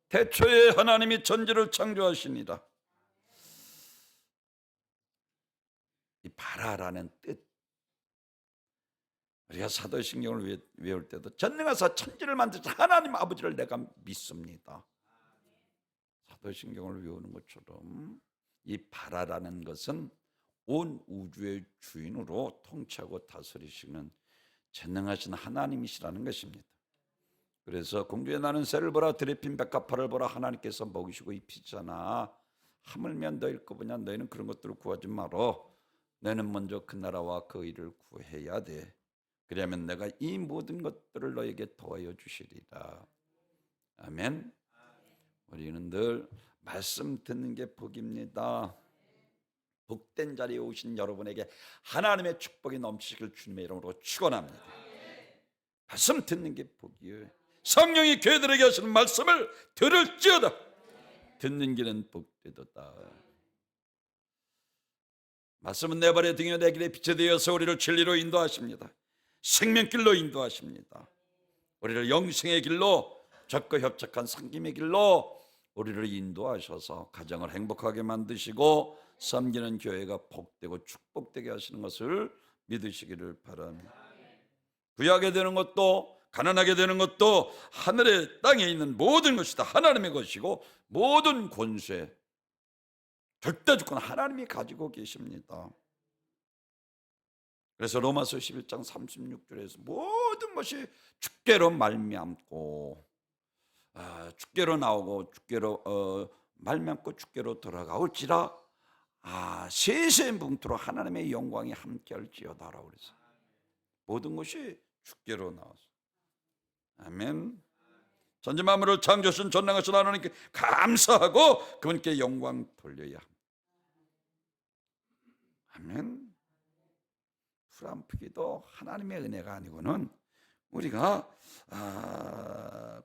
태초에 하나님이 천지를 창조하시니라. 이 바라라는 뜻, 우리가 사도신경을 외울 때도 전능하사 천지를 만드신 하나님 아버지를 내가 믿습니다. 사도신경을 외우는 것처럼 이 바라라는 것은 온 우주의 주인으로 통치하고 다스리시는 전능하신 하나님이시라는 것입니다. 그래서 공주에 나는 새를 보라, 들에 핀 백합화를 보라, 하나님께서 먹이시고 입히잖아. 하물며 너희를 거보냐, 너희는 그런 것들을 구하지 말어. 너희는 먼저 그 나라와 그 의를 구해야 돼. 그러면 내가 이 모든 것들을 너에게 더하여 주시리라. 아멘. 우리는 늘 말씀 듣는 게 복입니다. 복된 자리에 오신 여러분에게 하나님의 축복이 넘치길 주님의 이름으로 축원합니다. 말씀 듣는 게 복이에요. 성령이 교회들에게 하시는 말씀을 들을지어다. 듣는 길은 복되도다. 말씀은 내 발의 등이요 내 길에 빛이 되어서 우리를 진리로 인도하십니다. 생명길로 인도하십니다. 우리를 영생의 길로, 적과 협착한 상김의 길로 우리를 인도하셔서 가정을 행복하게 만드시고 섬기는 교회가 복되고 축복되게 하시는 것을 믿으시기를 바랍니다. 부유하게 되는 것도 가난하게 되는 것도 하늘의 땅에 있는 모든 것이 다 하나님의 것이고 모든 권세, 절대주권 하나님이 가지고 계십니다. 그래서 로마서 11장 36절에서 모든 것이 주께로 말미암고 주께로 나오고 주께로 말미암고 주께로 돌아가올지라 세세 뭉토로 하나님의 영광이 함께할지어다라고 그랬어요. 모든 것이 주께로 나왔어요. 아멘. 전지 만물을 창조하신 전능하신 하나님께 감사하고 그분께 영광 돌려야 합니다. 아멘. 풀 안 푸기도 하나님의 은혜가 아니고는 우리가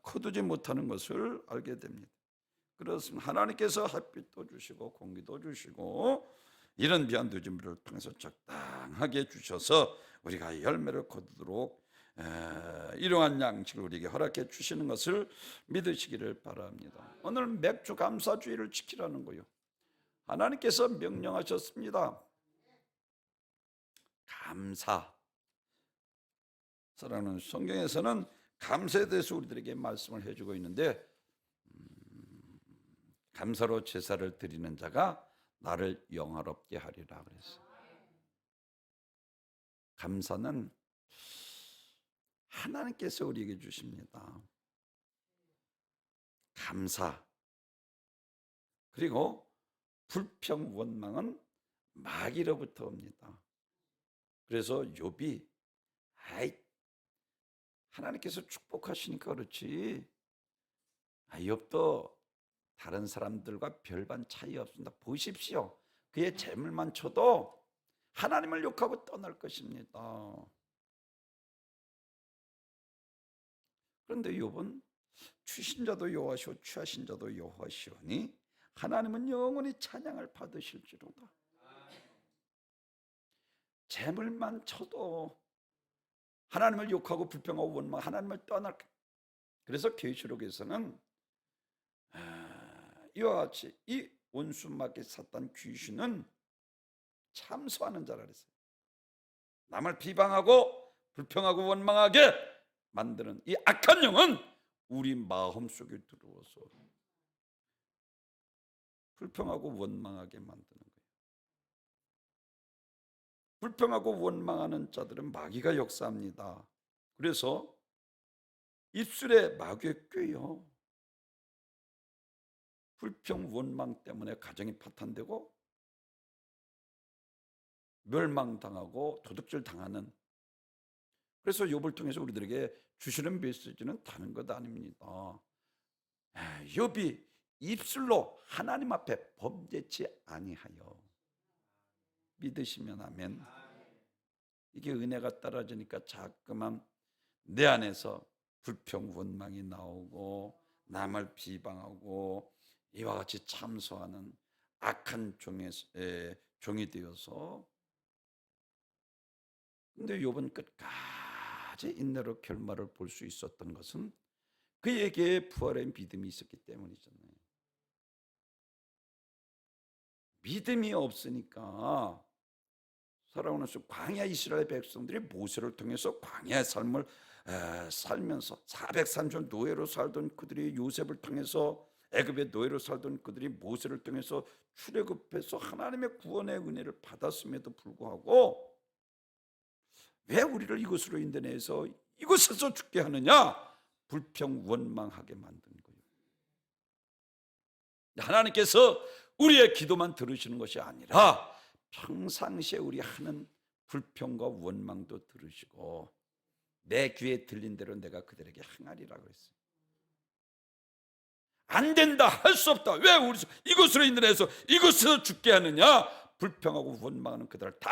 거두지 못하는 것을 알게 됩니다. 그렇습니다. 하나님께서 햇빛도 주시고 공기도 주시고 이런 귀한 누진물을 통해서 적당하게 주셔서 우리가 열매를 거두도록 이러한 양식을 우리에게 허락해 주시는 것을 믿으시기를 바랍니다. 오늘 맥주 감사주의를 지키라는 거예요. 하나님께서 명령하셨습니다. 감사. 사랑하는 성경에서는 감사에 대해서 우리들에게 말씀을 해주고 있는데 감사로 제사를 드리는 자가 나를 영화롭게 하리라 그랬어요. 감사는 하나님께서 우리에게 주십니다. 감사. 그리고 불평 원망은 마귀로부터 옵니다. 그래서 욥이 하나님께서 축복하시니까 그렇지 욥도 다른 사람들과 별반 차이 없습니다. 보십시오. 그의 재물만 쳐도 하나님을 욕하고 떠날 것입니다. 그런데 욥은 취신 자도 여호와시오 취하신 자도 여호와시오니 하나님은 영원히 찬양을 받으실지로다. 재물만 쳐도 하나님을 욕하고 불평하고 원망, 하나님을 떠날. 그래서 계시록에서는 이와 같이 이 원수마귀 사탄 귀신은 참소하는 자라 그랬어요. 남을 비방하고 불평하고 원망하게 만드는 이 악한 영은 우리 마음속에 들어와서 불평하고 원망하게 만드는 거예요. 불평하고 원망하는 자들은 마귀가 역사합니다. 그래서 입술에 마귀의 꾀요. 불평 원망 때문에 가정이 파탄되고 멸망당하고 도둑질 당하는. 그래서 욥을 통해서 우리들에게 주시는 메시지는 다른 것 아닙니다. 욥이 입술로 하나님 앞에 범죄치 아니하여. 믿으시면 아멘. 이게 은혜가 떨어지니까 자꾸만 내 안에서 불평 원망이 나오고 남을 비방하고 이와 같이 참소하는 악한 종이 되어서. 근데 욥은 끝까지 인내로 결말을 볼 수 있었던 것은 그에게 부활의 믿음이 있었기 때문이잖아요. 믿음이 없으니까 살아오는 광야 이스라엘 백성들이 모세를 통해서 광야의 삶을 살면서 430년 노예로 살던 그들이 요셉을 통해서 애굽의 노예로 살던 그들이 모세를 통해서 출애굽해서 하나님의 구원의 은혜를 받았음에도 불구하고 왜 우리를 이것으로 인도해서 이곳에서 죽게 하느냐? 불평 원망하게 만든 거예요. 하나님께서 우리의 기도만 들으시는 것이 아니라 평상시에 우리 하는 불평과 원망도 들으시고 내 귀에 들린 대로 내가 그들에게 행하리라 그랬어요. 안 된다, 할 수 없다, 왜 우리 이것으로 인도해서 이것에서 죽게 하느냐? 불평하고 원망하는 그들을 다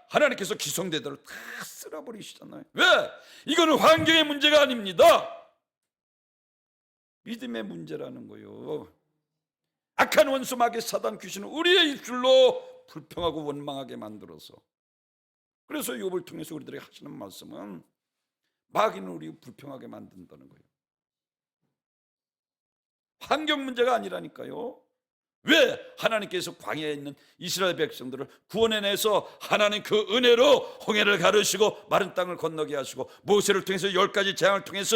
하나님께서 기성대대로 다 쓸어버리시잖아요. 왜? 이거는 환경의 문제가 아닙니다. 믿음의 문제라는 거요. 악한 원수 마귀 사단 귀신은 우리의 입술로 불평하고 원망하게 만들어서, 그래서 욥을 통해서 우리들에게 하시는 말씀은 마귀는 우리 불평하게 만든다는 거예요. 환경 문제가 아니라니까요. 왜 하나님께서 광야에 있는 이스라엘 백성들을 구원해내서 하나님 그 은혜로 홍해를 가르시고 마른 땅을 건너게 하시고 모세를 통해서 10가지 재앙을 통해서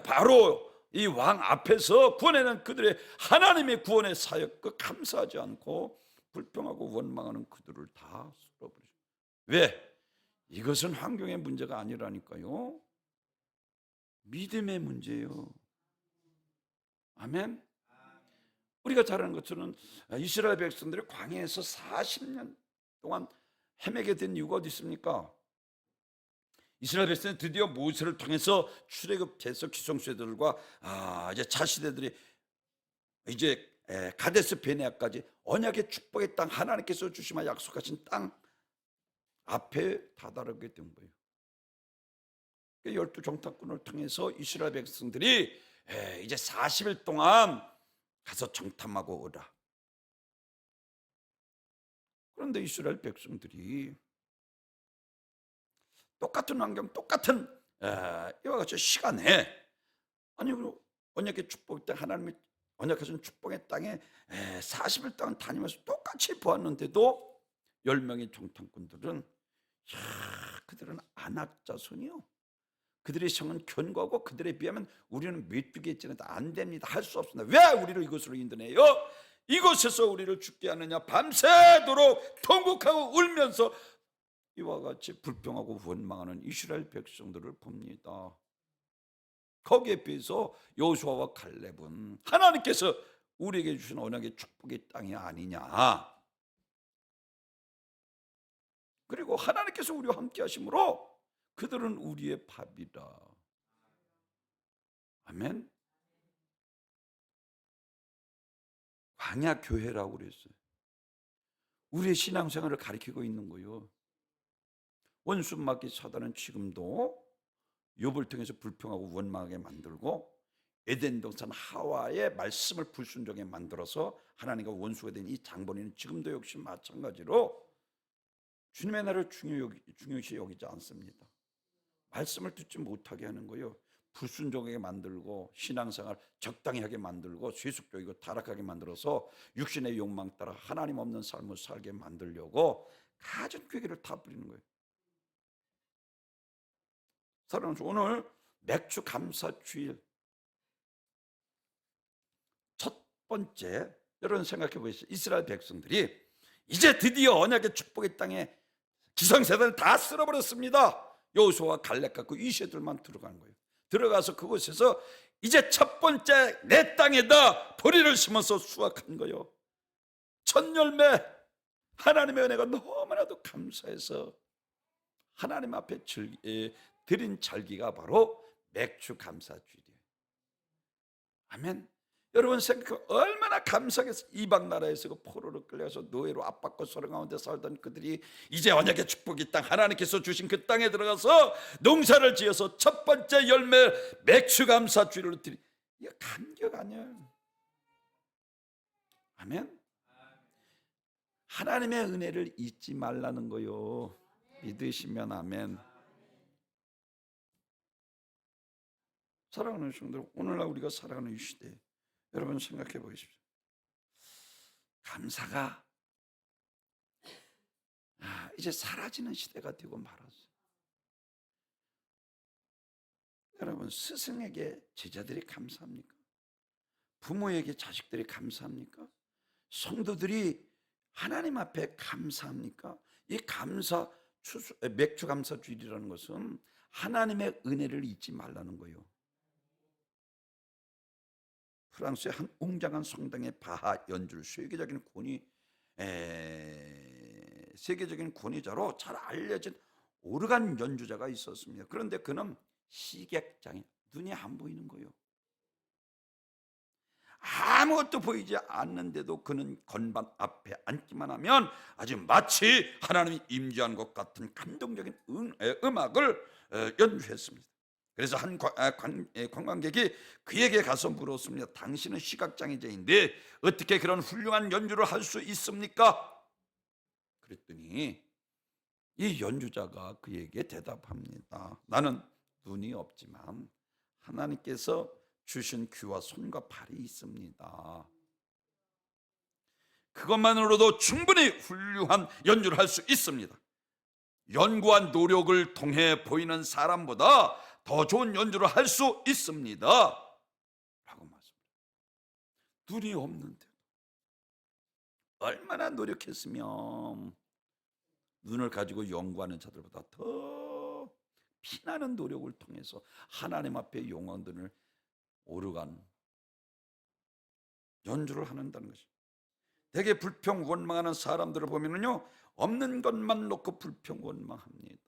바로 이 왕 앞에서 구원해낸 그들의 하나님의 구원의 사역 그 감사하지 않고 불평하고 원망하는 그들을 다 쓸어버리죠. 왜? 이것은 환경의 문제가 아니라니까요. 믿음의 문제예요. 아멘. 우리가 잘 아는 것처럼 이스라엘 백성들이 광야에서 40년 동안 헤매게 된 이유가 어디 있습니까? 이스라엘 백성은 드디어 모세를 통해서 출애굽해서 기성세대들과 이제 차시대들이 이제 가데스 베네아까지 언약의 축복의 땅, 하나님께서 주시마 약속하신 땅 앞에 다다르게 된 거예요. 12 정탐꾼을 통해서 이스라엘 백성들이 이제 40일 동안 가서 정탐하고 오라. 그런데 이스라엘 백성들이 똑같은 환경, 똑같은 이와 같이 시간에 언약의 축복의 땅, 하나님의 언약하신 축복의 땅에 40일 동안 다니면서 똑같이 보았는데도 10명의 정탐꾼들은 그들은 아낙 자손이요, 그들의 성은 견고하고 그들에 비하면 우리는 메뚜기일지는 안 됩니다, 할 수 없습니다. 왜 우리를 이곳으로 인도해요? 이곳에서 우리를 죽게 하느냐? 밤새도록 통곡하고 울면서 이와 같이 불평하고 원망하는 이스라엘 백성들을 봅니다. 거기에 비해서 여호수아와 갈렙은 하나님께서 우리에게 주신 언약의 축복의 땅이 아니냐, 그리고 하나님께서 우리와 함께 하심으로 그들은 우리의 밥이라. 아멘. 광야 교회라고 그랬어요. 우리의 신앙생활을 가리키고 있는 거예요. 원수 마귀 사단은 지금도 욥을 통해서 불평하고 원망하게 만들고 에덴 동산 하와의 말씀을 불순종하게 만들어서 하나님과 원수가 된 이 장본인은 지금도 역시 마찬가지로 주님의 나라를 중요시 여기지 않습니다. 말씀을 듣지 못하게 하는 거예요. 불순종하게 만들고 신앙생활 적당히 하게 만들고 세속적이고 타락하게 만들어서 육신의 욕망 따라 하나님 없는 삶을 살게 만들려고 가진 괴계를 다 부리는 거예요. 사랑하는 오늘 맥주 감사 주일 첫 번째, 여러분 생각해 보세요. 이스라엘 백성들이 이제 드디어 언약의 축복의 땅에 기성세대를 다 쓸어버렸습니다. 여호수아와 갈렙 갖고 이 세들만 들어간 거예요. 들어가서 그곳에서 이제 첫 번째 내 땅에다 보리를 심어서 수확한 거예요. 첫 열매, 하나님의 은혜가 너무나도 감사해서 하나님 앞에 드린 절기가 바로 맥주 감사주일이에요. 아멘. 여러분 생각해 얼마나 감사해서 이방 나라에서 그 포로로 끌려서 노예로 압박과 소련 가운데 살던 그들이 이제 언약의 축복이 땅, 하나님께서 주신 그 땅에 들어가서 농사를 지어서 첫 번째 열매 맥주 감사주일을 드리. 이거 감격 아니에요. 아멘. 하나님의 은혜를 잊지 말라는 거요. 믿으시면 아멘. 사랑하는 성도들, 오늘날 우리가 살아가는 이 시대, 여러분 생각해 보십시오. 감사가 이제 사라지는 시대가 되고 말았어요. 여러분, 스승에게 제자들이 감사합니까? 부모에게 자식들이 감사합니까? 성도들이 하나님 앞에 감사합니까? 이 감사, 맥주 감사 주일이라는 것은 하나님의 은혜를 잊지 말라는 거예요. 프랑스의 한 웅장한 성당의 바하 연주를 세계적인 권위자로 잘 알려진 오르간 연주자가 있었습니다. 그런데 그는 시객장애, 눈이 안 보이는 거예요. 아무것도 보이지 않는데도 그는 건반 앞에 앉기만 하면 아주 마치 하나님이 임재한 것 같은 감동적인 음악을 연주했습니다. 그래서 한 관광객이 그에게 가서 물었습니다. 당신은 시각장애자인데 어떻게 그런 훌륭한 연주를 할 수 있습니까? 그랬더니 이 연주자가 그에게 대답합니다. 나는 눈이 없지만 하나님께서 주신 귀와 손과 발이 있습니다. 그것만으로도 충분히 훌륭한 연주를 할 수 있습니다. 연구한 노력을 통해 보이는 사람보다 더 좋은 연주를 할 수 있습니다 라고 말씀합니다. 눈이 없는데 얼마나 노력했으면 눈을 가지고 연구하는 자들보다 더 피나는 노력을 통해서 하나님 앞에 영혼들을 오르간 연주를 한다는 것이. 되게 불평 원망하는 사람들을 보면은요, 없는 것만 놓고 불평 원망합니다.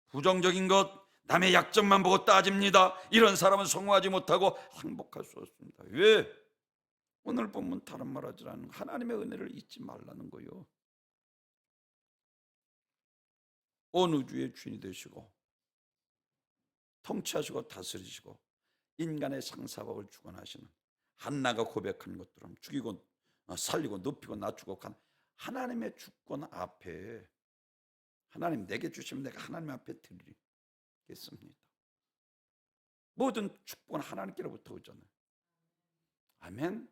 부정적인 것, 남의 약점만 보고 따집니다. 이런 사람은 성공하지 못하고 행복할 수 없습니다. 왜? 오늘 보면 다른 말 하지 않는 하나님의 은혜를 잊지 말라는 거예요. 온 우주의 주인이 되시고 통치하시고 다스리시고 인간의 상사박을 주관하시는, 한나가 고백한 것처럼 죽이고 살리고 높이고 낮추고 간 하나님의 주권 앞에, 하나님 내게 주시면 내가 하나님 앞에 드리겠습니다. 모든 축복은 하나님께로부터 오잖아요. 아멘.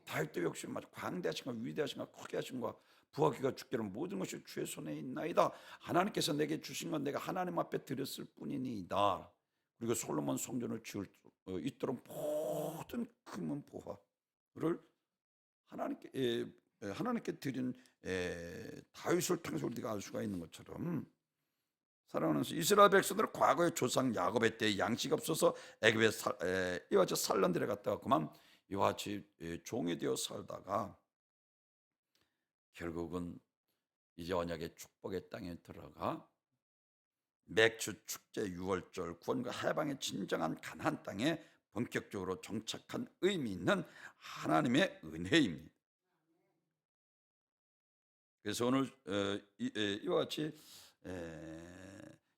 다윗도 역시 광대하신 것, 위대하신 것, 크게 하신 것, 부하기가 주께로는 모든 것이 주의 손에 있나이다. 하나님께서 내게 주신 건 내가 하나님 앞에 드렸을 뿐이니이다. 그리고 솔로몬 성전을 지을 수 있도록 모든 금은 보화를 하나님께 드린 다윗을 통해서 우리가 알 수가 있는 것처럼, 사랑하는 이스라엘 백성들은 과거의 조상 야곱의 때에 양식 없어서 애굽에 이와 같이 살던 데를 갔다가 그만 이와 같이 종이 되어 살다가 결국은 이제 언약의 축복의 땅에 들어가 맥주 축제, 유월절, 구원과 해방의 진정한 가나안 땅에 본격적으로 정착한 의미 있는 하나님의 은혜입니다. 그래서 오늘 이와 같이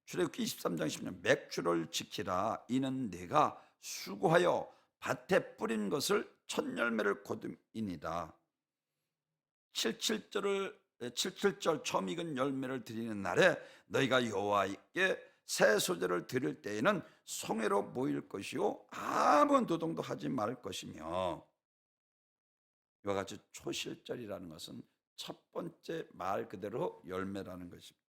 출애굽기 23장 10절, 맥주를 지키라. 이는 내가 수고하여 밭에 뿌린 것을 첫 열매를 거둠이니라. 77절 처음 익은 열매를 드리는 날에 너희가 여호와께 새 소재를 드릴 때에는 성회로 모일 것이요 아무 노동도 하지 말 것이며, 이와 같이 초실절이라는 것은 첫 번째 말 그대로 열매라는 것입니다.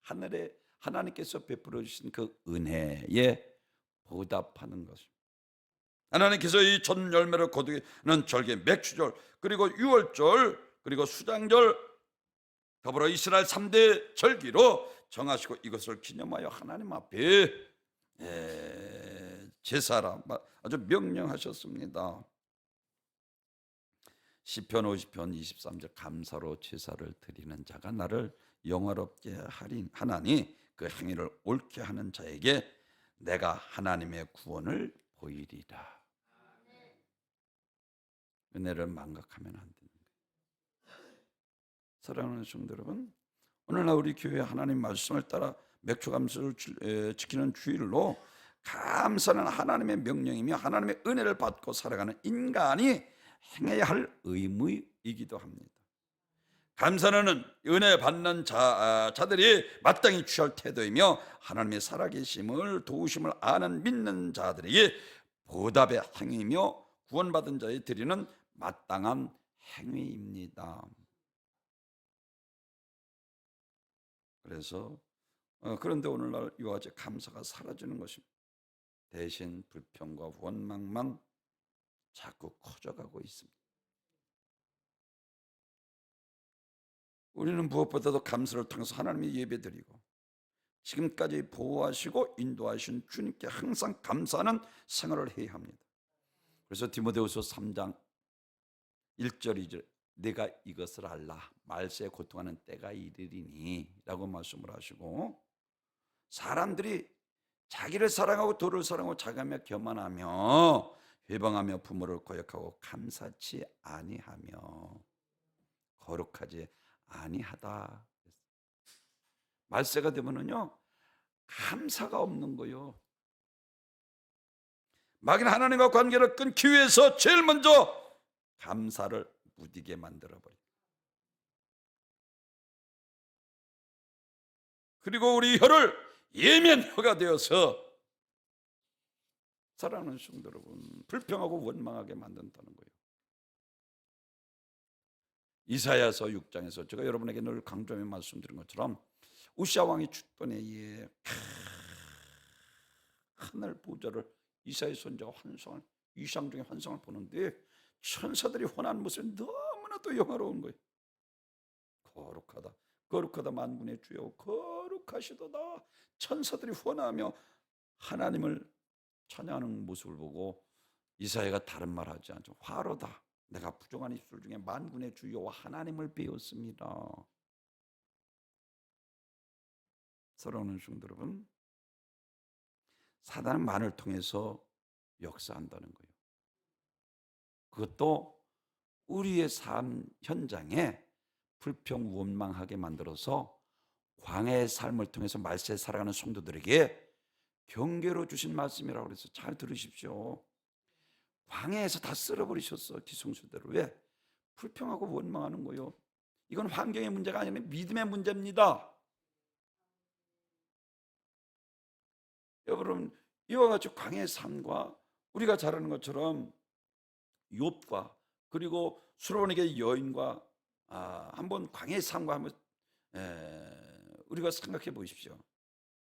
하늘에 하나님께서 베풀어 주신 그 은혜에 보답하는 것입니다. 하나님께서 이 첫 열매를 거두는 절기, 맥주절, 그리고 유월절, 그리고 수장절, 더불어 이스라엘 3대 절기로 정하시고 이것을 기념하여 하나님 앞에 제사라 아주 명령하셨습니다. 시편 50편 23절, 감사로 제사를 드리는 자가 나를 영화롭게 하나니 그 행위를 옳게 하는 자에게 내가 하나님의 구원을 보이리라. 은혜를 망각하면 안 되는 거예요. 사랑하는 성도 여러분, 오늘날 우리 교회 하나님 말씀을 따라 맥주 감사를 지키는 주일로 감사는 하나님의 명령이며 하나님의 은혜를 받고 살아가는 인간이 행해야 할 의무이기도 합니다. 감사는 은혜 받는 자들이 마땅히 취할 태도이며 하나님의 살아계심을 도우심을 아는 믿는 자들에게 보답의 행위며 구원받은 자의 드리는 마땅한 행위입니다. 그래서 그런데 오늘날 이와 같이 감사가 사라지는 것입니다. 대신 불평과 원망만 자꾸 커져가고 있습니다. 우리는 무엇보다도 감사를 통해서 하나님의 예배드리고 지금까지 보호하시고 인도하신 주님께 항상 감사하는 생활을 해야 합니다. 그래서 디모데후서 3장 1절 2절 내가 이것을 알라 말세에 고통하는 때가 이르리니 라고 말씀을 하시고, 사람들이 자기를 사랑하고 도를 사랑하고 자가며 교만하며 회방하며 부모를 거역하고 감사치 아니하며 거룩하지 아니하다. 말세가 되면은요 감사가 없는 거요. 마귀는 하나님과 관계를 끊기 위해서 제일 먼저 감사를 무디게 만들어버립니다. 그리고 우리 혀를 예면혀가 되어서 사랑하는 성도 여러분 불평하고 원망하게 만든다는 거예요. 이사야서 6장에서 제가 여러분에게 늘 강조하며 말씀드린 것처럼 우시아 왕이 죽던 해에 하늘 보좌를 이사야 선지자가 환상을 이상 중에 환상을 보는데 천사들이 환한 모습이 너무나도 영화로운 거예요. 거룩하다 거룩하다 만군의 주여 거룩하시도다. 천사들이 환하며 하나님을 찬양하는 모습을 보고 이사야가 다른 말 하지 않죠. 화로다 내가 부정한 입술 중에 만군의 주여와 하나님을 배웠습니다. 사랑하는 성도 여러분, 사단은 말을 통해서 역사한다는 거예요. 그것도 우리의 삶 현장에 불평 원망하게 만들어서 광야의 삶을 통해서 말세에 살아가는 성도들에게 경계로 주신 말씀이라고 그래서 잘 들으십시오. 광야에서 다 쓸어버리셨어 기성수대로. 왜? 불평하고 원망하는 거예요. 이건 환경의 문제가 아니라 믿음의 문제입니다. 여러분 이와 같이 광야의 삶과 우리가 잘 아는 것처럼 욥과 그리고 수로원에게 여인과 한번 광야의 삶과 한번 우리가 생각해 보십시오.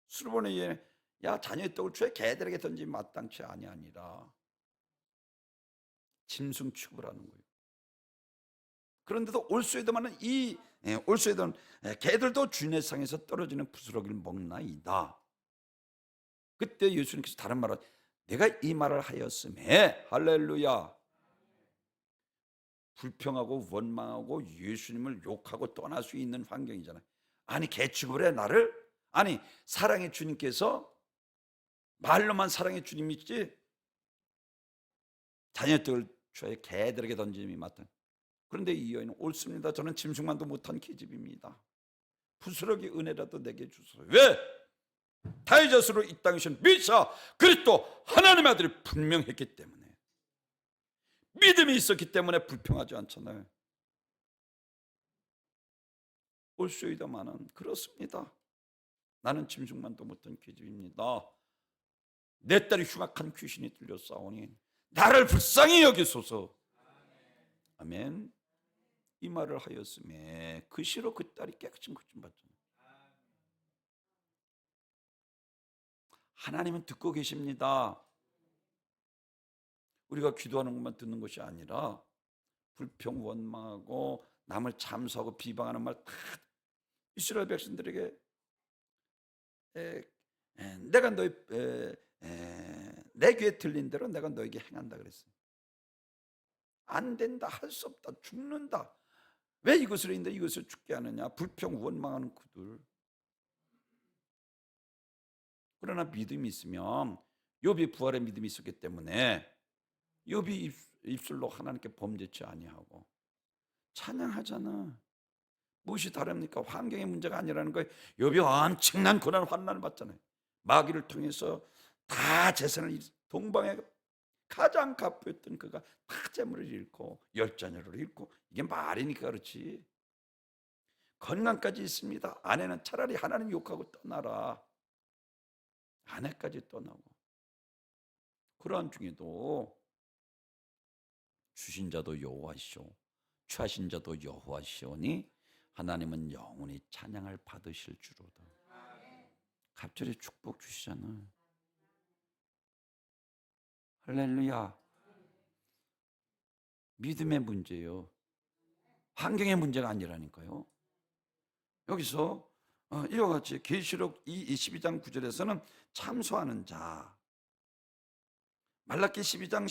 수로원에게 야 자녀의 떡을 주에 개들에게 던지지 마땅치 아니하니라 짐승 취급을 하는 거예요. 그런데도 올소에도만은 올소에도는 개들도 주인의 상에서 떨어지는 부스러기를 먹나이다. 그때 예수님께서 다른 말을 내가 이 말을 하였음에 할렐루야. 불평하고 원망하고 예수님을 욕하고 떠날 수 있는 환경이잖아요. 아니 개 취급을 해 나를? 아니 사랑의 주님께서 말로만 사랑의 주님이지 자녀들 주에 개들에게 던짐이 맞다. 그런데 이 여인은 옳습니다. 저는 짐승만도 못한 계집입니다. 부스러기 은혜라도 내게 주소서. 왜? 다윗자수로 이 땅에 오신 메시아 그리스도 하나님의 아들이 분명했기 때문에, 믿음이 있었기 때문에 불평하지 않잖아요. 올소이다마는 그렇습니다. 나는 짐승만도 못한 계집입니다. 내 딸이 흉악한 귀신이 들려싸우니 나를 불쌍히 여기소서. 아멘. 이 말을 하였음에 그 시로 그 딸이 깨끗이 고침받잖아요. 하나님은 듣고 계십니다. 우리가 기도하는 것만 듣는 것이 아니라 불평 원망하고 남을 참소하고 비방하는 말 다 이스라엘 백성들에게 내가 내 귀에 들린 대로 내가 너에게 행한다 그랬어요. 안 된다, 할 수 없다, 죽는다. 왜 이것을 했는데 이것을 죽게 하느냐? 불평 원망하는 그들. 그러나 믿음이 있으면 욥이 부활의 믿음이 있었기 때문에 욥이 입술로 하나님께 범죄치 아니하고 찬양하잖아. 무엇이 다릅니까? 환경의 문제가 아니라는 거예요. 욥이 엄청난 고난 환난을 받잖아요. 마귀를 통해서 다 재산을 동방에 가장 가부였던 그가 다 재물을 잃고 열 자녀를 잃고 이게 말이니까 그렇지. 건강까지 있습니다. 아내는 차라리 하나님 욕하고 떠나라. 아내까지 떠나고. 그러한 중에도 주신 자도 여호와시오 취하신 자도 여호와시오니 하나님은 영원히 찬양을 받으실 주로다. 갑자기 축복 주시잖아. 할렐루야. 믿음의 문제예요. 환경의 문제가 아니라니까요. 여기서 이와 같이 계시록 22장 9절에서는 참소하는 자, 말라기 12장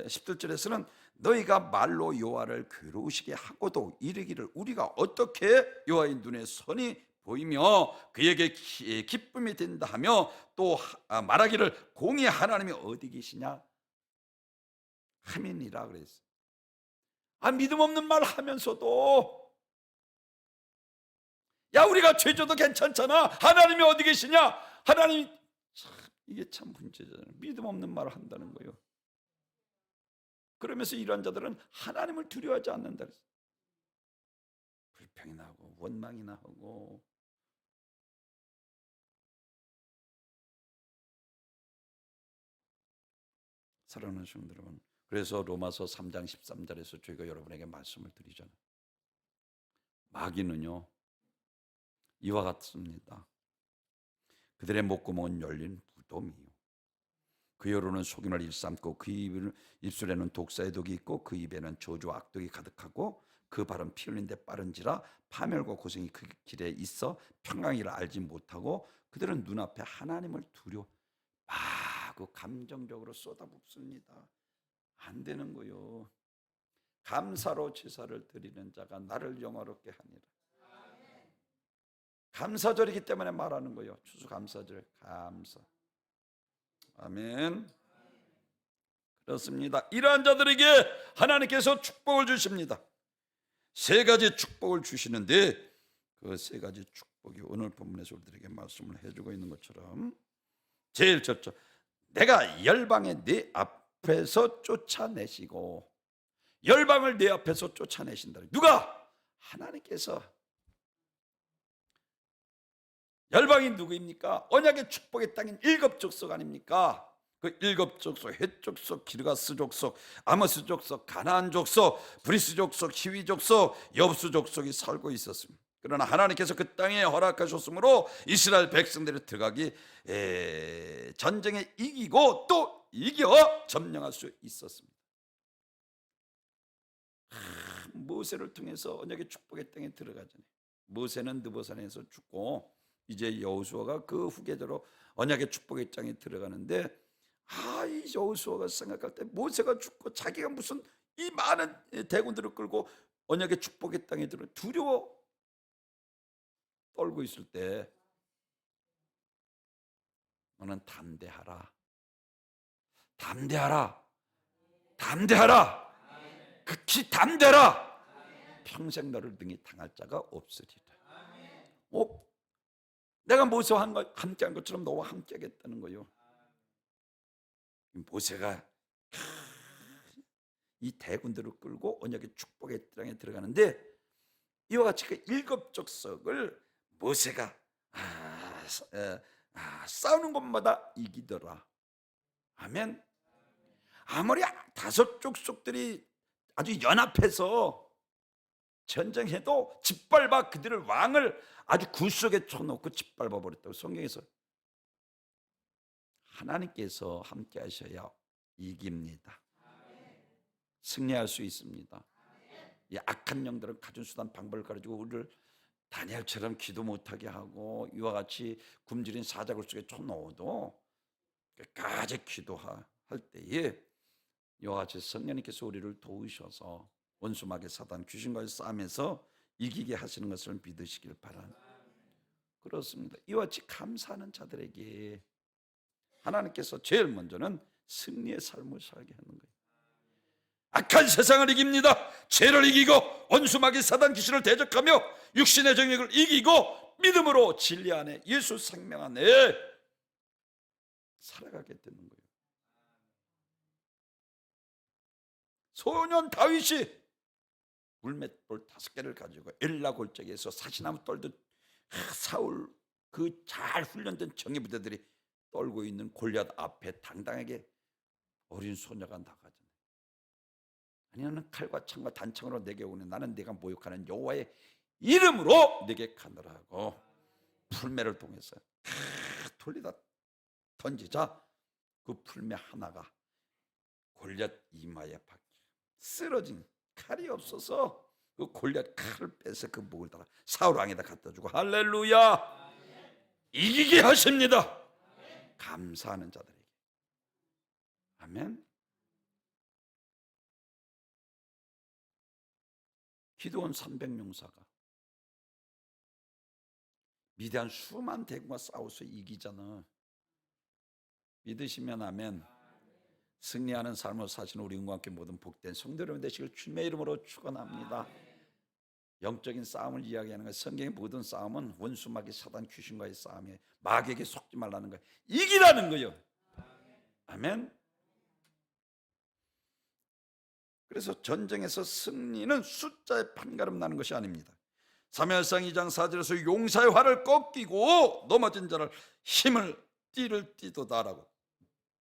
10절에서는 너희가 말로 여호와를 괴로우시게 하고도 이르기를 우리가 어떻게 여호와의 눈에 선이 보이며 그에게 기쁨이 된다 하며 또 말하기를 공의 하나님이 어디 계시냐 하민이라 그랬어요. 믿음 없는 말 하면서도 야 우리가 죄져도 괜찮잖아 하나님이 어디 계시냐 하나님 이게 참 문제잖아요. 믿음 없는 말을 한다는 거예요. 그러면서 이러한 자들은 하나님을 두려워하지 않는다 그랬어요. 불평이 나고 원망이나 하고 사랑하는 성도 여러분, 그래서 로마서 3장 13절에서 저희가 여러분에게 말씀을 드리잖아요. 마귀는요 이와 같습니다. 그들의 목구멍은 열린 무덤이요 그 혀로는 속임을 일삼고 그 입술에는 독사의 독이 있고 그 입에는 저주와 악독이 가득하고 그 발은 피 흘린 데 빠른지라 파멸과 고생이 그 길에 있어 평강이라 알지 못하고 그들은 눈앞에 하나님을 두려워 마구 감정적으로 쏟아붓습니다. 안 되는 거요. 감사로 제사를 드리는 자가 나를 영화롭게 하니라. 감사절이기 때문에 말하는 거예요. 추수감사절 감사. 아멘. 그렇습니다. 이러한 자들에게 하나님께서 축복을 주십니다. 세 가지 축복을 주시는데 그 세 가지 축복이 오늘 본문에서 우리들에게 말씀을 해주고 있는 것처럼 제일 첫째, 내가 열방에 내 앞에서 쫓아내시고 열방을 내 앞에서 쫓아내신다. 누가? 하나님께서. 열방이 누구입니까? 언약의 축복의 땅인 일곱 족속 아닙니까? 그 일곱 족속, 헷 족속, 기르가스 족속, 아모스 족속, 가나안 족속, 브리스 족속, 히위 족속, 여부스 족속이 살고 있었습니다. 그러나 하나님께서 그 땅에 허락하셨으므로 이스라엘 백성들이 들어가기 전쟁에 이기고 또 이겨 점령할 수 있었습니다. 모세를 통해서 언약의 축복의 땅에 들어가잖아요. 모세는 느보산에서 죽고 이제 여호수아가 그 후계자로 언약의 축복의 땅에 들어가는데 이 여호수아가 생각할 때 모세가 죽고 자기가 무슨 이 많은 대군들을 끌고 언약의 축복의 땅에 들어 두려워 떨고 있을 때 너는 담대하라. 담대하라. 담대하라. 극히 담대하라. 평생 너를 능히 당할 자가 없으리라. 내가 모세와 함께한 것처럼 너와 함께하겠다는 거예요. 모세가 이 대군들을 끌고 언약의 축복의 땅에 들어가는데 이와 같이 그 일곱 족속을 모세가 싸우는 곳마다 이기더라. 아멘. 아무리 다섯 족속들이 아주 연합해서 전쟁해도 짓밟아 그들을 왕을 아주 굴속에 쳐놓고 짓밟아 버렸다고 성경에서. 하나님께서 함께 하셔야 이깁니다. 승리할 수 있습니다. 이 악한 영들은 가진 수단 방법을 가지고 우리를 다니엘처럼 기도 못하게 하고 이와 같이 굶주린 사자굴 속에 쳐넣어도 끝까지 기도할 때에 이와 같이 성령님께서 우리를 도우셔서 원수마귀 사단 귀신과의 싸움에서 이기게 하시는 것을 믿으시길 바랍니다. 그렇습니다. 이와 같이 감사하는 자들에게 하나님께서 제일 먼저는 승리의 삶을 살게 하는 거예요. 악한 세상을 이깁니다. 죄를 이기고 원수마귀 사단 귀신을 대적하며 육신의 정욕을 이기고 믿음으로 진리 안에 예수 생명 안에 살아가게 되는 거예요. 소년 다윗이 물맷돌 5개를 가지고 엘라 골짜기에서 사시나무 떨듯 사울 그 잘 훈련된 정예 부대들이 떨고 있는 골리앗 앞에 당당하게 어린 소녀가 나가잖아요. 아니 나는 칼과 창과 단창으로 내게 오는 나는 네가 모욕하는 여호와의 이름으로 네게 가느라 하고 풀매를 통해서 돌리다 던지자 그 풀매 하나가 골리앗 이마에 박혀 쓰러진 칼이 없어서 그 골리앗 칼을 빼서 그 목을 달아 사울 왕에다 갖다 주고 할렐루야 이기게 하십니다. 감사하는 자들에게. 아멘. 기드온 300용사가 미디안 수만 대군과 싸워서 이기잖아. 믿으시면 아멘. 승리하는 삶을 사시는 우리 응과 함께 모든 복된 성도 여러분 되시길 주님의 이름으로 축원합니다. 영적인 싸움을 이야기하는 거예요. 성경의 모든 싸움은 원수 마귀 사단 귀신과의 싸움이에요. 마귀에게 속지 말라는 거예요. 이기라는 거예요. 아멘. 그래서 전쟁에서 승리는 숫자에 판가름 나는 것이 아닙니다. 사무엘상 2장 4절에서 용사의 활을 꺾이고 넘어진 자를 힘을 띠를 띠도다라고,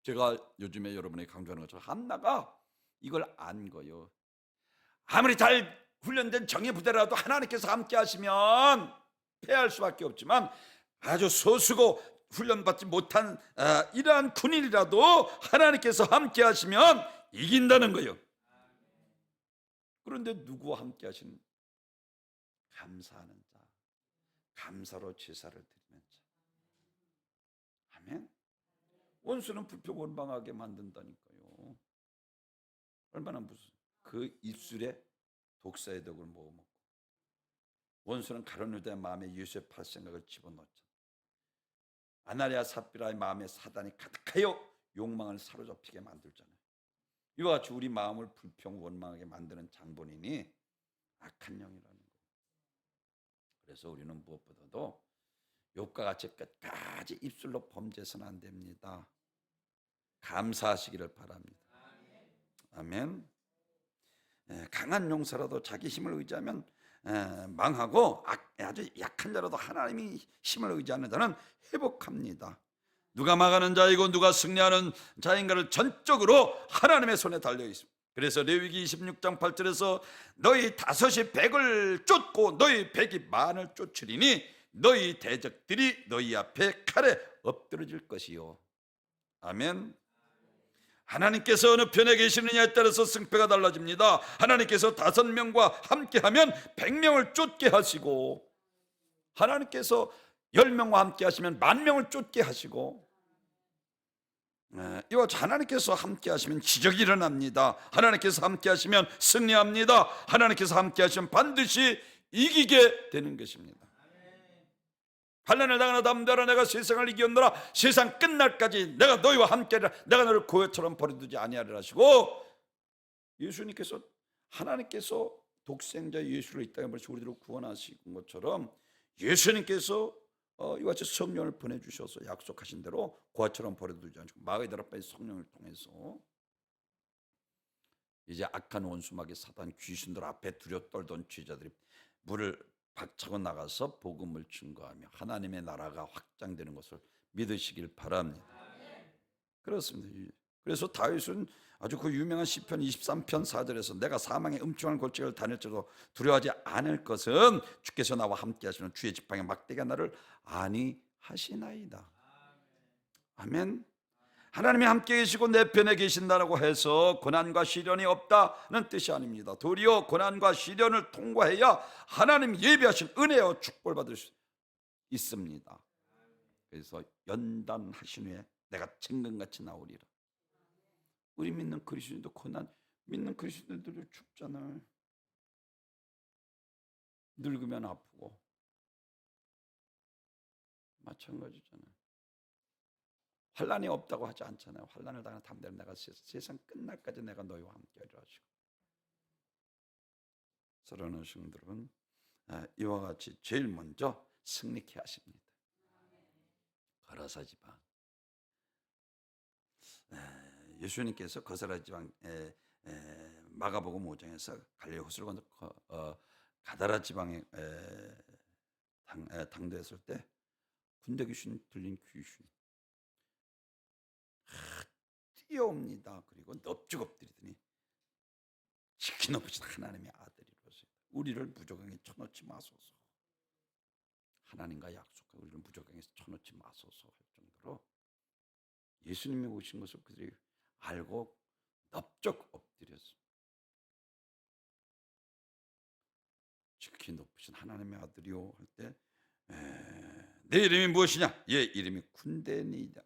제가 요즘에 여러분에게 강조하는 것처럼 한나가 이걸 안 거요. 아무리 잘 훈련된 정예 부대라도 하나님께서 함께 하시면 패할 수밖에 없지만 아주 소수고 훈련받지 못한 이러한 군인이라도 하나님께서 함께 하시면 이긴다는 거예요. 그런데 누구와 함께 하시는? 감사하는 자, 감사로 제사를 드리는 자. 아멘. 원수는 불평원방하게 만든다니까요. 얼마나 무슨 그 입술에 독사의 덕을 먹어먹고 원수는 가룟 유다의 마음에 예수의 팔 생각을 집어넣었잖아. 아나리아 삽비라의 마음에 사단이 가득하여 욕망을 사로잡히게 만들잖아요. 이와 같이 우리 마음을 불평 원망하게 만드는 장본인이 악한 영이라는 거예요. 그래서 우리는 무엇보다도 욥과 같이 끝까지 입술로 범죄해서는 안 됩니다. 감사하시기를 바랍니다. 아멘. 강한 용사라도 자기 힘을 의지하면 망하고 아주 약한 자라도 하나님이 힘을 의지하는 자는 회복합니다. 누가 막아는 자이고 누가 승리하는 자인가를 전적으로 하나님의 손에 달려 있습니다. 그래서 레위기 26장 8절에서 너희 5이 100을 쫓고 너희 100이 만을 쫓으리니 너희 대적들이 너희 앞에 칼에 엎드러질 것이요. 아멘. 하나님께서 어느 편에 계시느냐에 따라서 승패가 달라집니다. 하나님께서 5명과 함께하면 100명을 쫓게 하시고, 하나님께서 10명과 함께 하시면 10,000명을 쫓게 하시고, 이와 하나님께서 함께 하시면 기적이 일어납니다. 하나님께서 함께 하시면 승리합니다. 하나님께서 함께 하시면 반드시 이기게 되는 것입니다. 환난을 당하나 담대하라. 내가 세상을 이기었노라. 세상 끝날까지 내가 너희와 함께하리라. 내가 너를 고요처럼 버려두지 아니하리라 하시고, 예수님께서, 하나님께서 독생자 예수를 이 땅에 보내시고 우리들을 구원하신 것처럼 예수님께서 이와 같이 성령을 보내주셔서 약속하신 대로 고아처럼 버려두지 않고 마귀의 대답에 성령을 통해서 이제 악한 원수 마귀 사단 귀신들 앞에 두려 떨던 죄자들이 물을 박차고 나가서 복음을 증거하며 하나님의 나라가 확장되는 것을 믿으시길 바랍니다. 그렇습니다. 그래서 다윗은 아주 그 유명한 시편 23편 4절에서 내가 사망의 음침한 골짜기를 다닐지라도 두려워하지 않을 것은 주께서 나와 함께 하시는 주의 지팡이 막대기가 나를 안위하시나이다. 아멘. 하나님이 함께 계시고 내 편에 계신다라고 해서 고난과 시련이 없다는 뜻이 아닙니다. 도리어 고난과 시련을 통과해야 하나님 예비하신 은혜와 축복을 받을 수 있습니다. 그래서 연단하신 후에 내가 쟁금같이 나오리라. 우리 믿는 그리스도인도 고난, 믿는 그리스도인들도 춥잖아요. 늙으면 아프고 마찬가지잖아요. 환난이 없다고 하지 않잖아요. 환난을 당하는 담대한 내가 세상 끝날까지 내가 너희와 함께하리라 하시고, 사랑하는 성도들은 이와 같이 제일 먼저 승리케 하십니다. 거라사 지방, 예수님께서 거라사 지방 마가복음 5장에서 갈릴리 호수를 건너 가다라 지방에 당도했을 때 군대 귀신 들린 귀신 뛰어옵니다. 그리고 넙죽 엎드리더니 지키 높으신 하나님의 아들이로서 우리를 무조건에 쳐넣지 마소서. 하나님과 약속하고 우리를 무조건에 쳐넣지 마소서 할 정도로 예수님이 오신 것을 그들이 알고 넙죽 엎드렸어. 지키 높으신 하나님의 아들이요 할 때 내 이름이 무엇이냐? 예, 이름이 군대니이다.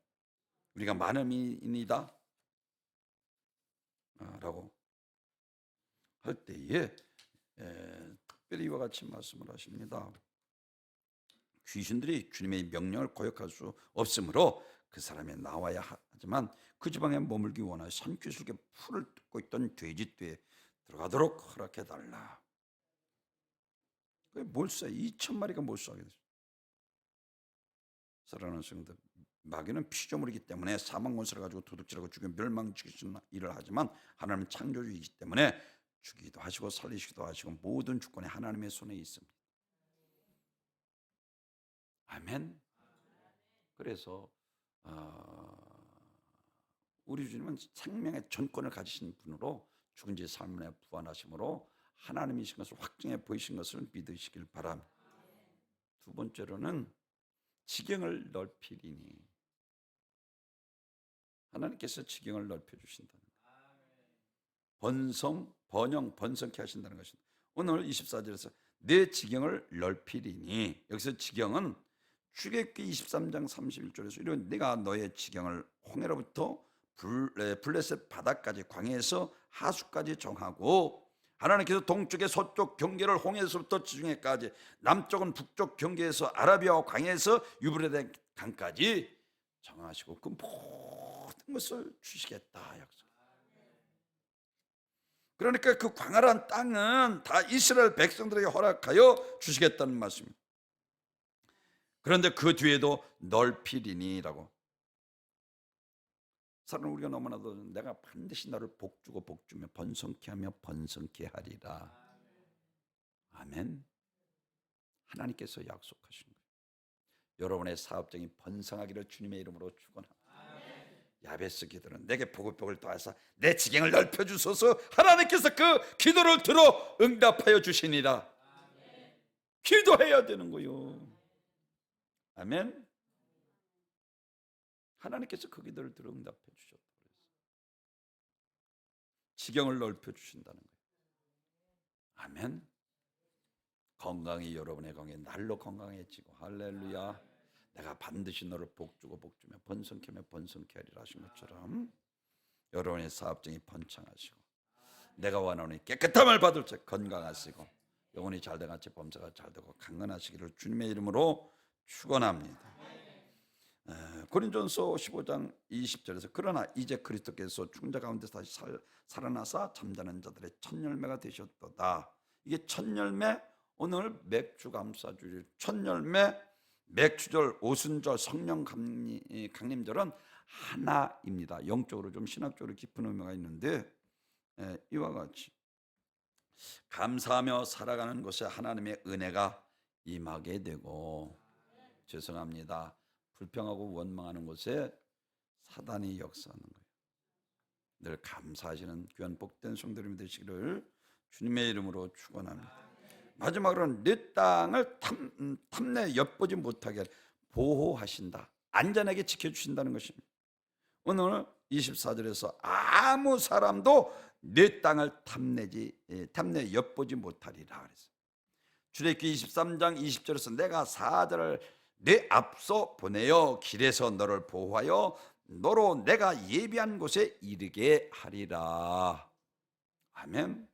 우리가 많음이니다 라고 할 때에 특별히 이와 같이 말씀을 하십니다. 귀신들이 주님의 명령을 거역할 수 없으므로 그 사람이 나와야 하지만 그 지방에 머물기 원하여 산기슭에 풀을 뜯고 있던 돼지떼에 들어가도록 허락해달라. 몰사 2,000마리가 몰수하게 됐어요. 사랑하는 성도들, 마귀는 피조물이기 때문에 사망 권세를 가지고 도둑질하고 죽여 멸망시키는 일을 하지만 하나님은 창조주이기 때문에 죽이기도 하시고 살리시기도 하시고 모든 주권이 하나님의 손에 있습니다. 아멘. 그래서 우리 주님은 생명의 전권을 가지신 분으로 죽은 지 3일 만에 부활하심으로 하나님이신 것을 확증해 보이신 것을 믿으시길 바랍니다. 두 번째로는 지경을 넓히리니, 하나님께서 지경을 넓혀주신다는 번성케 하신다는 것입니다. 오늘 24절에서 내 지경을 넓히리니, 여기서 지경은 출애굽기 23장 31절에서 이런 내가 너의 지경을 홍해로부터 블레셋 바다까지 광야에서 하수까지 정하고, 하나님께서 동쪽의 서쪽 경계를 홍해에서부터 지중해까지, 남쪽은 북쪽 경계에서 아라비아와 광야에서 유브라데 강까지 정하시고 그 모든 것을 주시겠다 약속. 그러니까 그 광활한 땅은 다 이스라엘 백성들에게 허락하여 주시겠다는 말씀입니다. 그런데 그 뒤에도 넓히리니라고. 사랑하는 우리가 너무나도 내가 반드시 너를 복주고 복주며 번성케 하며 번성케 하리라. 아멘. 하나님께서 약속하신 거예요. 여러분의 사업장이 번성하기를 주님의 이름으로 축원합니다. 야베스 기도는 내게 보글보글 도와서 내 지경을 넓혀주소서. 하나님께서 그 기도를 들어 응답하여 주시니라. 기도해야 되는 거요. 아멘. 하나님께서 그 기도를 들어 응답해 주셨다. 지경을 넓혀 주신다는 거예요. 아멘. 건강이 여러분의 건강에 날로 건강해지고, 할렐루야. 내가 반드시 너를 복주고 복주며 번성케 하며 번성케 하리라 하신 것처럼 여러분의 사업장이 번창하시고, 내가 원하노니 깨끗함을 받을 자 건강하시고, 영혼이 잘되고 같이 범사가 잘되고 강건하시기를 주님의 이름으로 축원합니다. 고린도전서 15장 20절에서 그러나 이제 그리스도께서 죽은 자 가운데서 다시 살아나사 잠자는 자들의 첫 열매가 되셨도다. 이게 첫 열매, 오늘 맥주 감사주일 첫 열매, 맥주절, 오순절, 성령 강림절은 하나입니다. 영적으로 좀 신학적으로 깊은 의미가 있는데, 이와 같이 감사하며 살아가는 것에 하나님의 은혜가 임하게 되고, 죄송합니다, 불평하고 원망하는 곳에 사단이 역사하는 거예요. 늘 감사하시는 귀한 복된 성도님이 되시기를 주님의 이름으로 축원합니다. 마지막으로는 내 땅을 탐내 엿보지 못하게 보호하신다. 안전하게 지켜주신다는 것입니다. 오늘 24절에서 아무 사람도 내 땅을 탐내 엿보지 못하리라 그랬어요. 출애굽기 23장 20절에서 내가 사자를 내 앞서 보내어 길에서 너를 보호하여 너로 내가 예비한 곳에 이르게 하리라. 아멘.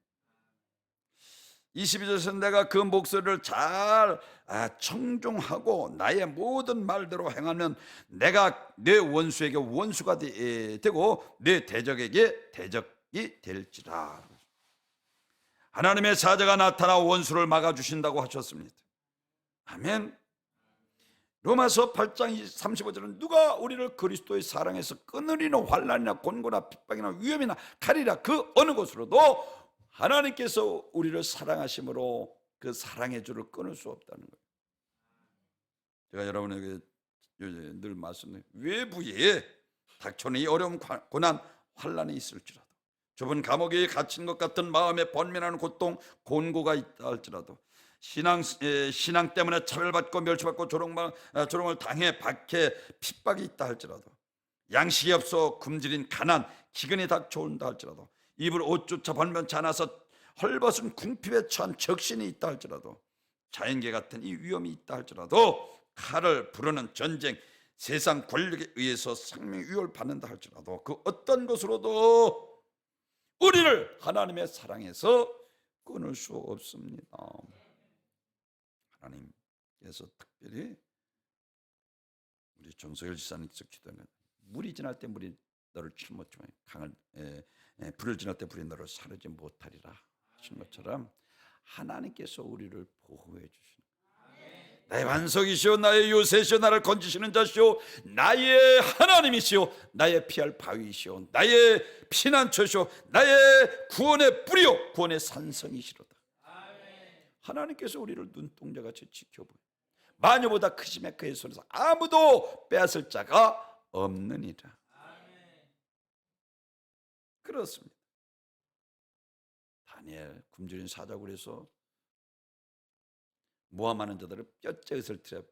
22절에서 내가 그 목소리를 잘 청종하고 나의 모든 말대로 행하면 내가 내 원수에게 원수가 되고 내 대적에게 대적이 될지라. 하나님의 사자가 나타나 원수를 막아주신다고 하셨습니다. 아멘. 로마서 8장 35절은 누가 우리를 그리스도의 사랑에서 끊으리나 환난이나 곤고나 핍박이나 위험이나 칼이라 그 어느 곳으로도 하나님께서 우리를 사랑하심으로 그 사랑의 줄을 끊을 수 없다는 거예요. 제가 여러분에게 늘 말씀드려요. 외부에 닥쳐오는 이 어려움, 고난, 환난이 있을지라도, 좁은 감옥에 갇힌 것 같은 마음에 번민하는 고통, 곤고가 있다 할지라도, 신앙 때문에 차별받고 멸시받고 조롱을 당해 박해 핍박이 있다 할지라도, 양식이 없어 굶주린 가난, 기근이 닥쳐온다 할지라도, 입을 옷조차 벌면치 않아서 헐벗은 궁핍에 처한 적신이 있다 할지라도, 자연계 같은 이 위험이 있다 할지라도, 칼을 부르는 전쟁, 세상 권력에 의해서 생명 위협을 받는다 할지라도, 그 어떤 것으로도 우리를 하나님의 사랑에서 끊을 수 없습니다. 하나님께서 특별히 우리 정석열 지사님께서 기도하는, 물이 지날 때 물이 너를 칠못지만 불을 지날 때 불이 너를 사르지 못하리라 하신 것처럼 하나님께서 우리를 보호해 주시는, 나의 반석이시오, 나의 요새시오, 나를 건지시는 자시오, 나의 하나님이시오, 나의 피할 바위시오, 나의 피난처시오, 나의 구원의 뿌리요, 구원의 산성이시로다. 하나님께서 우리를 눈동자같이 지켜보요. 마녀보다 크심에 그의 손에서 아무도 빼앗을 자가 없느니라. 그렇습니다. 다니엘 굶주린 사자굴에서 모함하는 자들을 뼈째 으스러뜨려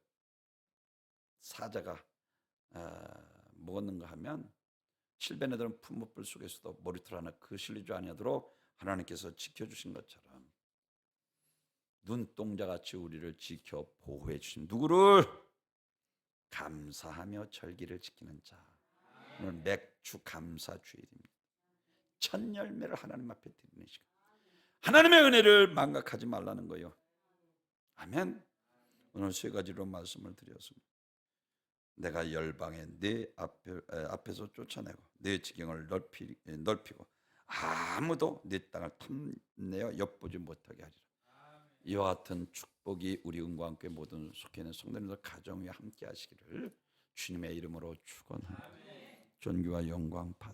사자가 먹었는가 하면, 칠배네들은 풀무불 속에서도 머리털 하나 거슬리지 아니하도록 하나님께서 지켜주신 것처럼 눈동자같이 우리를 지켜 보호해 주신 누구를? 감사하며 절기를 지키는 자. 오늘 맥주 감사 주일입니다. 첫 열매를 하나님 앞에 드리는 시간, 하나님의 은혜를 망각하지 말라는 거예요. 아멘. 오늘 세 가지로 말씀을 드렸습니다. 내가 열방에 내 앞에서 쫓아내고 내 지경을 넓히고 아무도 내 땅을 탐내어 엿보지 못하게 하리라. 이와 같은 축복이 우리 은과 함께 모든 속해 있는 성도님들 가정 위에 함께 하시기를 주님의 이름으로 축원합니다. 존귀와 영광 받